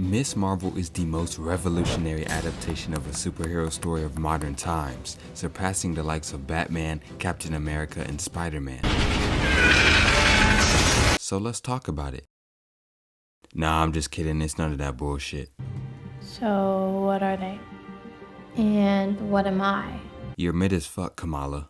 Miss Marvel is the most revolutionary adaptation of a superhero story of modern times, surpassing the likes of Batman, Captain America, and Spider-Man. So let's talk about it. Nah, I'm just kidding, it's none of that bullshit. So what are they? And what am I? You're mid as fuck, Kamala.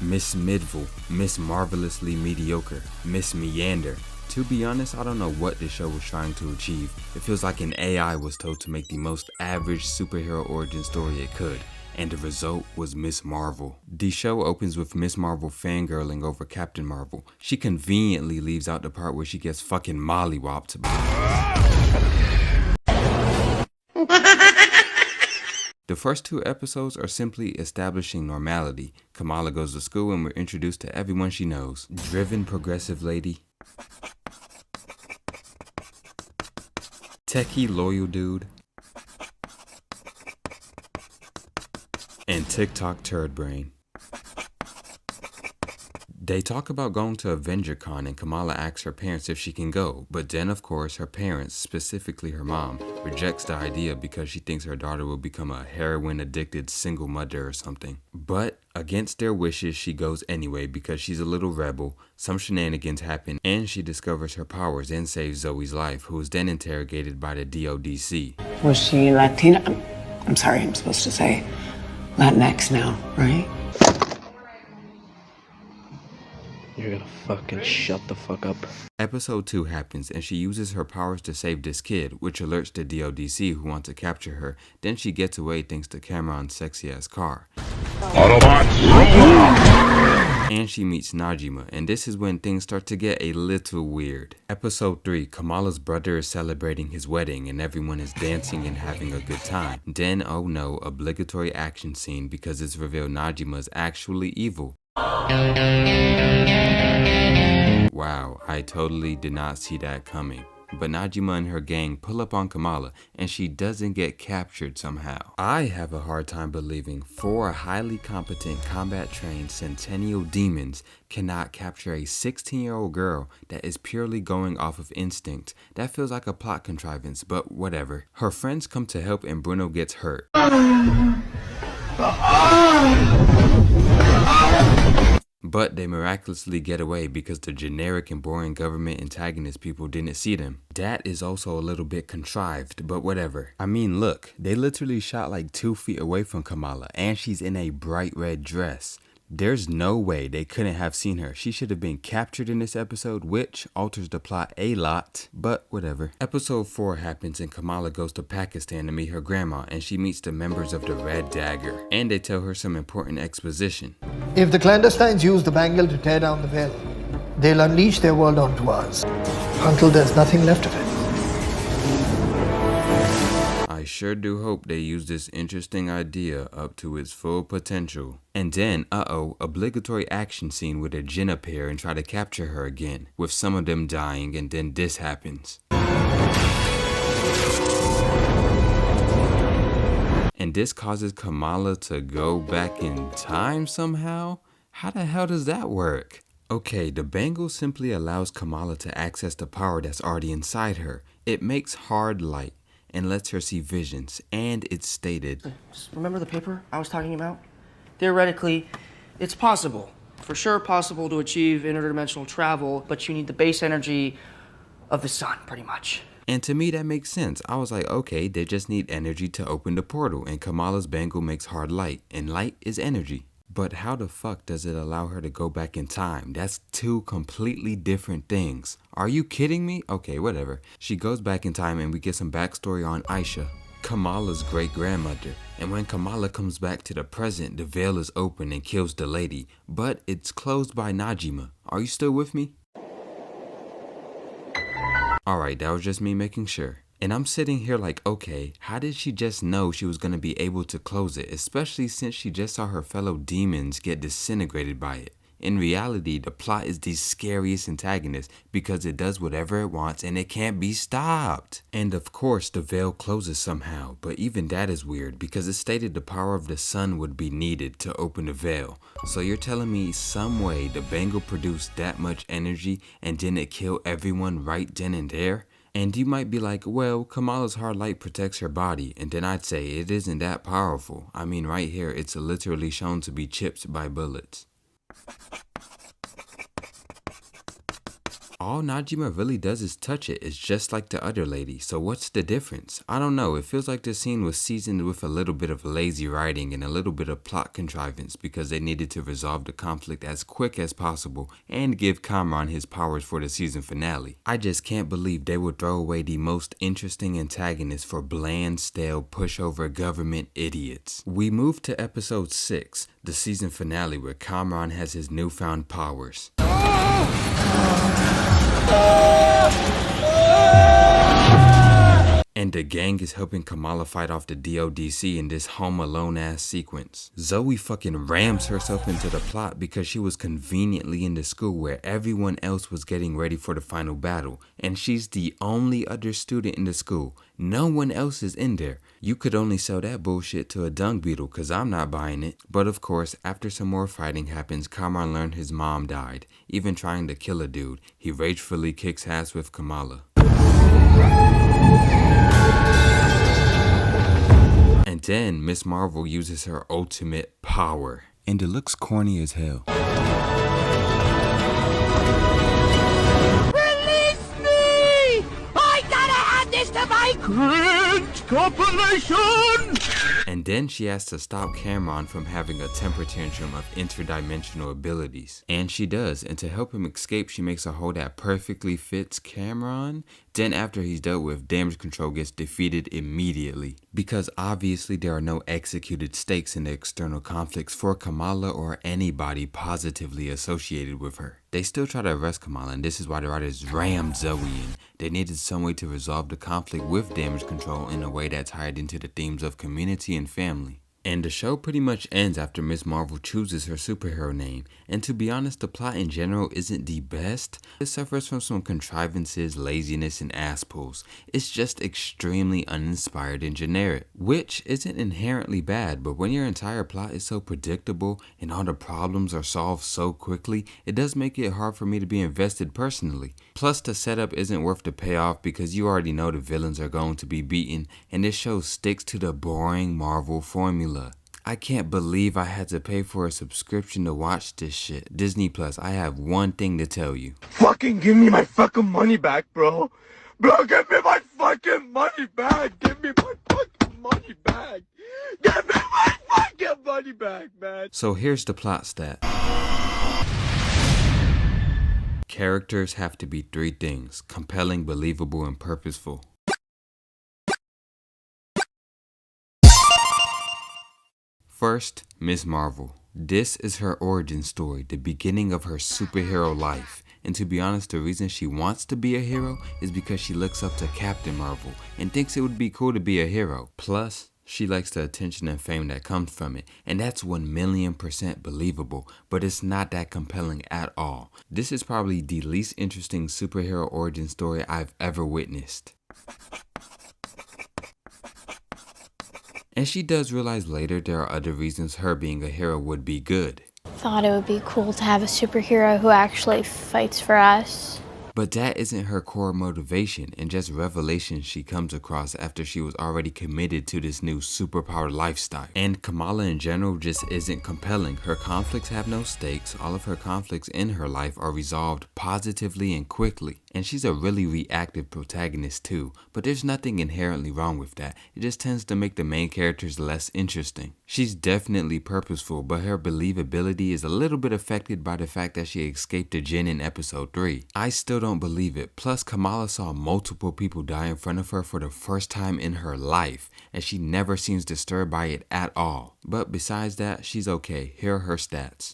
Miss Midville, Miss Marvelously Mediocre, Miss Meander. To be honest, I don't know what this show was trying to achieve. It feels like an AI was told to make the most average superhero origin story it could, and the result was Miss Marvel. The show opens with Miss Marvel fangirling over Captain Marvel. She conveniently leaves out the part where she gets fucking mollywopped. The first 2 episodes are simply establishing normality. Kamala goes to school and we're introduced to everyone she knows. Driven progressive lady, techie loyal dude, and TikTok turd brain. They talk about going to AvengerCon and Kamala asks her parents if she can go, but then of course her parents, specifically her mom, rejects the idea because she thinks her daughter will become a heroin addicted single mother or something. But against their wishes she goes anyway because she's a little rebel, some shenanigans happen, and she discovers her powers and saves Zoe's life, who is then interrogated by the DODC. Was she Latina? I'm sorry, I'm supposed to say Latinx now, right? You're gonna fucking shut the fuck up. Episode 2 happens and she uses her powers to save this kid, which alerts the DODC who want to capture her. Then she gets away thanks to Cameron's sexy ass car. Autobots! And she meets Najima, and this is when things start to get a little weird. Episode 3, Kamala's brother is celebrating his wedding and everyone is dancing and having a good time. Then, oh no, obligatory action scene because it's revealed Najima is actually evil. Wow, I totally did not see that coming. But Najima and her gang pull up on Kamala and she doesn't get captured somehow. I have a hard time believing 4 highly competent combat-trained centennial demons cannot capture a 16-year-old girl that is purely going off of instinct. That feels like a plot contrivance, but whatever. Her friends come to help and Bruno gets hurt. But they miraculously get away because the generic and boring government antagonist people didn't see them. That is also a little bit contrived, but whatever. I mean, look, they literally shot like 2 feet away from Kamala and she's in a bright red dress. There's no way they couldn't have seen her. She should have been captured in this episode, which alters the plot a lot, but whatever. Episode 4 happens and Kamala goes to Pakistan to meet her grandma and she meets the members of the Red Dagger. And they tell her some important exposition. If the clandestines use the bangle to tear down the veil, they'll unleash their world onto us until there's nothing left of it. I sure do hope they use this interesting idea up to its full potential. And then, obligatory action scene where the Jinn appear and try to capture her again, with some of them dying, and then this happens. And this causes Kamala to go back in time somehow? How the hell does that work? Okay, the bangle simply allows Kamala to access the power that's already inside her. It makes hard light and lets her see visions, and it's stated, Remember the paper I was talking about? Theoretically, it's possible. For sure possible to achieve interdimensional travel, but you need the base energy of the sun, pretty much. And to me that makes sense. I was like, okay, they just need energy to open the portal, and Kamala's bangle makes hard light, and light is energy. But how the fuck does it allow her to go back in time? That's 2 completely different things. Are you kidding me? Okay, whatever. She goes back in time and we get some backstory on Aisha, Kamala's great-grandmother. And when Kamala comes back to the present, the veil is open and kills the lady, but it's closed by Najima. Are you still with me? Alright, that was just me making sure. And I'm sitting here like, okay, how did she just know she was going to be able to close it, especially since she just saw her fellow demons get disintegrated by it? In reality, the plot is the scariest antagonist because it does whatever it wants and it can't be stopped. And of course, the veil closes somehow, but even that is weird because it stated the power of the sun would be needed to open the veil. So you're telling me some way the bangle produced that much energy and didn't it kill everyone right then and there? And you might be like, well, Kamala's hard light protects her body, and then I'd say it isn't that powerful. I mean, right here, it's literally shown to be chipped by bullets. All Najima really does is touch it. It's just like the other lady. So what's the difference? I don't know. It feels like this scene was seasoned with a little bit of lazy writing and a little bit of plot contrivance because they needed to resolve the conflict as quick as possible and give Kamran his powers for the season finale. I just can't believe they would throw away the most interesting antagonist for bland, stale, pushover government idiots. We move to episode 6, the season finale, where Kamran has his newfound powers. And the gang is helping Kamala fight off the DODC in this Home Alone ass sequence. Zoe fucking rams herself into the plot because she was conveniently in the school where everyone else was getting ready for the final battle, and she's the only other student in the school. No one else is in there. You could only sell that bullshit to a dung beetle, cause I'm not buying it. But of course, after some more fighting happens, Kamran learned his mom died. Even trying to kill a dude, he ragefully kicks ass with Kamala. And then Miss Marvel uses her ultimate power. And it looks corny as hell. Release me! I gotta add this to my cringe compilation! And then she has to stop Kamran from having a temper tantrum of interdimensional abilities. And she does, and to help him escape, she makes a hole that perfectly fits Kamran. Then after he's dealt with, damage control gets defeated immediately. Because obviously there are no executed stakes in the external conflicts for Kamala or anybody positively associated with her. They still try to arrest Kamala, and this is why the writers rammed Zoe in. They needed some way to resolve the conflict with damage control in a way that tied into the themes of community and family. And the show pretty much ends after Miss Marvel chooses her superhero name, and to be honest, the plot in general isn't the best. It suffers from some contrivances, laziness, and ass pulls. It's just extremely uninspired and generic, which isn't inherently bad, but when your entire plot is so predictable and all the problems are solved so quickly, it does make it hard for me to be invested personally. Plus, the setup isn't worth the payoff because you already know the villains are going to be beaten, and this show sticks to the boring Marvel formula. I can't believe I had to pay for a subscription to watch this shit. Disney Plus, I have one thing to tell you. Fucking give me my fucking money back, bro. Bro, give me my fucking money back. Give me my fucking money back. Give me my fucking money back, man. So here's the plot stat. Characters have to be 3 things: compelling, believable, and purposeful. First, Miss Marvel. This is her origin story, the beginning of her superhero life. And to be honest, the reason she wants to be a hero is because she looks up to Captain Marvel and thinks it would be cool to be a hero. Plus, she likes the attention and fame that comes from it, and that's 1,000,000% believable, but it's not that compelling at all. This is probably the least interesting superhero origin story I've ever witnessed. And she does realize later there are other reasons her being a hero would be good. Thought it would be cool to have a superhero who actually fights for us. But that isn't her core motivation, and just revelations she comes across after she was already committed to this new superpowered lifestyle. And Kamala in general just isn't compelling. Her conflicts have no stakes. All of her conflicts in her life are resolved positively and quickly. And she's a really reactive protagonist too, but there's nothing inherently wrong with that. It just tends to make the main characters less interesting. She's definitely purposeful, but her believability is a little bit affected by the fact that she escaped the gin in episode 3. I still don't believe it. Plus, Kamala saw multiple people die in front of her for the first time in her life, and she never seems disturbed by it at all. But besides that, she's okay. Here are her stats.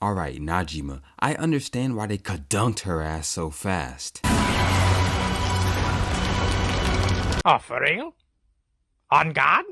Alright, Najima, I understand why they kadunked her ass so fast. Oh, for real? On guard?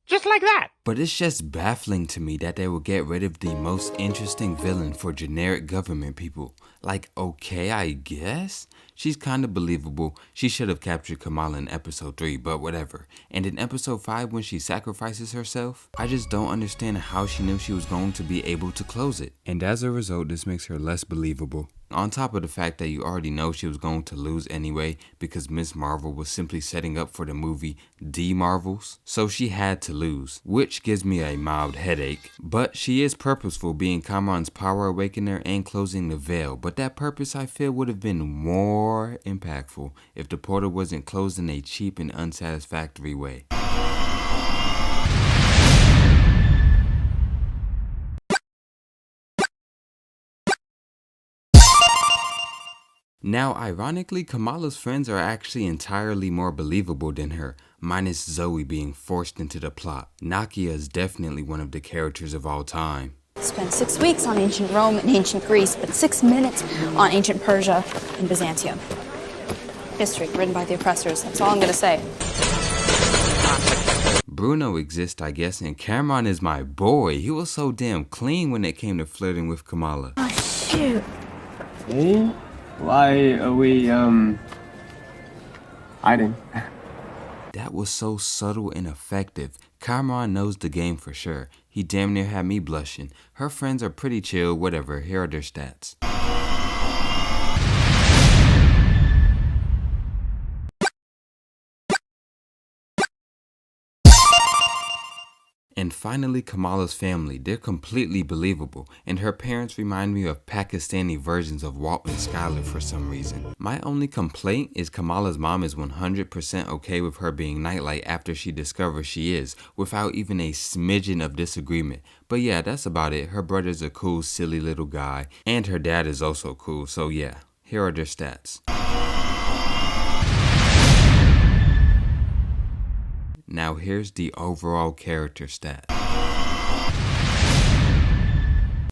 Just like that. But it's just baffling to me that they would get rid of the most interesting villain for generic government people. Like, okay, I guess? She's kinda believable. She should have captured Kamala in episode 3, but whatever. And in episode 5 when she sacrifices herself, I just don't understand how she knew she was going to be able to close it. And as a result, this makes her less believable. On top of the fact that you already know she was going to lose anyway because Ms. Marvel was simply setting up for the movie The Marvels, so she had to lose, which gives me a mild headache. But she is purposeful, being Kamran's power awakener and closing the veil, but that purpose I feel would have been more impactful if the portal wasn't closed in a cheap and unsatisfactory way. Now, ironically, Kamala's friends are actually entirely more believable than her, minus Zoe being forced into the plot. Nakia is definitely one of the characters of all time. Spent 6 weeks on ancient Rome and ancient Greece, but 6 minutes on ancient Persia and Byzantium. History written by the oppressors, that's all I'm gonna say. Bruno exists, I guess, and Cameron is my boy. He was so damn clean when it came to flirting with Kamala. Oh, shoot. Hey? Why are we, hiding? That was so subtle and effective. Cameron knows the game for sure. He damn near had me blushing. Her friends are pretty chill, whatever, here are their stats. And finally, Kamala's family. They're completely believable, and her parents remind me of Pakistani versions of Walt and Skylar for some reason. My only complaint is Kamala's mom is 100% okay with her being Nightlight after she discovers she is, without even a smidgen of disagreement. But yeah, that's about it. Her brother's a cool, silly little guy, and her dad is also cool, so yeah, here are their stats. Now here's the overall character stat.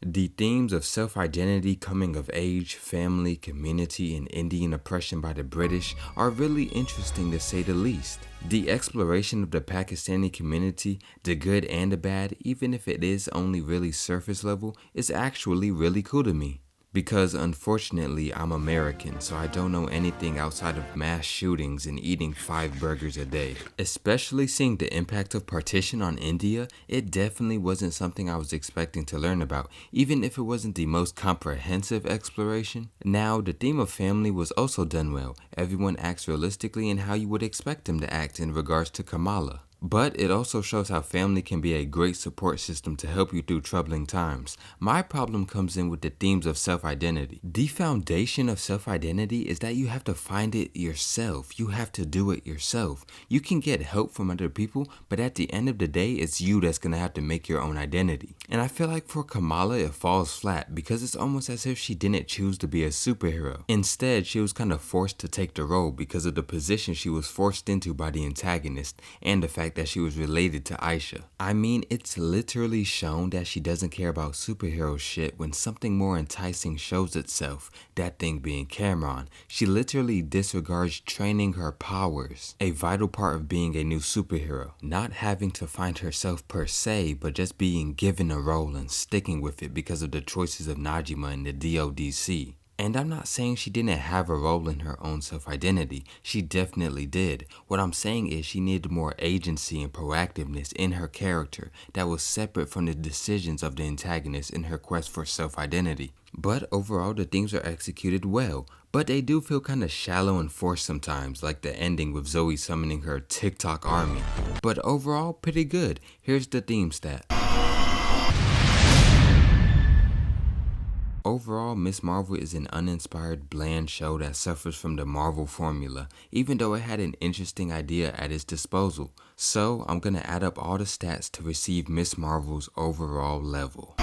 The themes of self-identity, coming of age, family, community, and Indian oppression by the British are really interesting to say the least. The exploration of the Pakistani community, the good and the bad, even if it is only really surface level, is actually really cool to me. Because unfortunately I'm American, so I don't know anything outside of mass shootings and eating 5 burgers a day. Especially seeing the impact of partition on India, it definitely wasn't something I was expecting to learn about, even if it wasn't the most comprehensive exploration. Now, the theme of family was also done well. Everyone acts realistically in how you would expect them to act in regards to Kamala. But it also shows how family can be a great support system to help you through troubling times. My problem comes in with the themes of self-identity. The foundation of self-identity is that you have to find it yourself. You have to do it yourself. You can get help from other people, but at the end of the day, it's you that's gonna have to make your own identity. And I feel like for Kamala, it falls flat because it's almost as if she didn't choose to be a superhero. Instead, she was kind of forced to take the role because of the position she was forced into by the antagonist and the fact that she was related to Aisha. I mean, it's literally shown that she doesn't care about superhero shit when something more enticing shows itself, that thing being Cameron. She literally disregards training her powers, a vital part of being a new superhero. Not having to find herself per se, but just being given a role and sticking with it because of the choices of Najima and the DODC. And I'm not saying she didn't have a role in her own self-identity. She definitely did. What I'm saying is she needed more agency and proactiveness in her character that was separate from the decisions of the antagonist in her quest for self-identity. But overall, the themes are executed well. But they do feel kind of shallow and forced sometimes, like the ending with Zoe summoning her TikTok army. But overall, pretty good. Here's the theme stat. Overall, Ms. Marvel is an uninspired, bland show that suffers from the Marvel formula, even though it had an interesting idea at its disposal. So, I'm gonna add up all the stats to receive Ms. Marvel's overall level.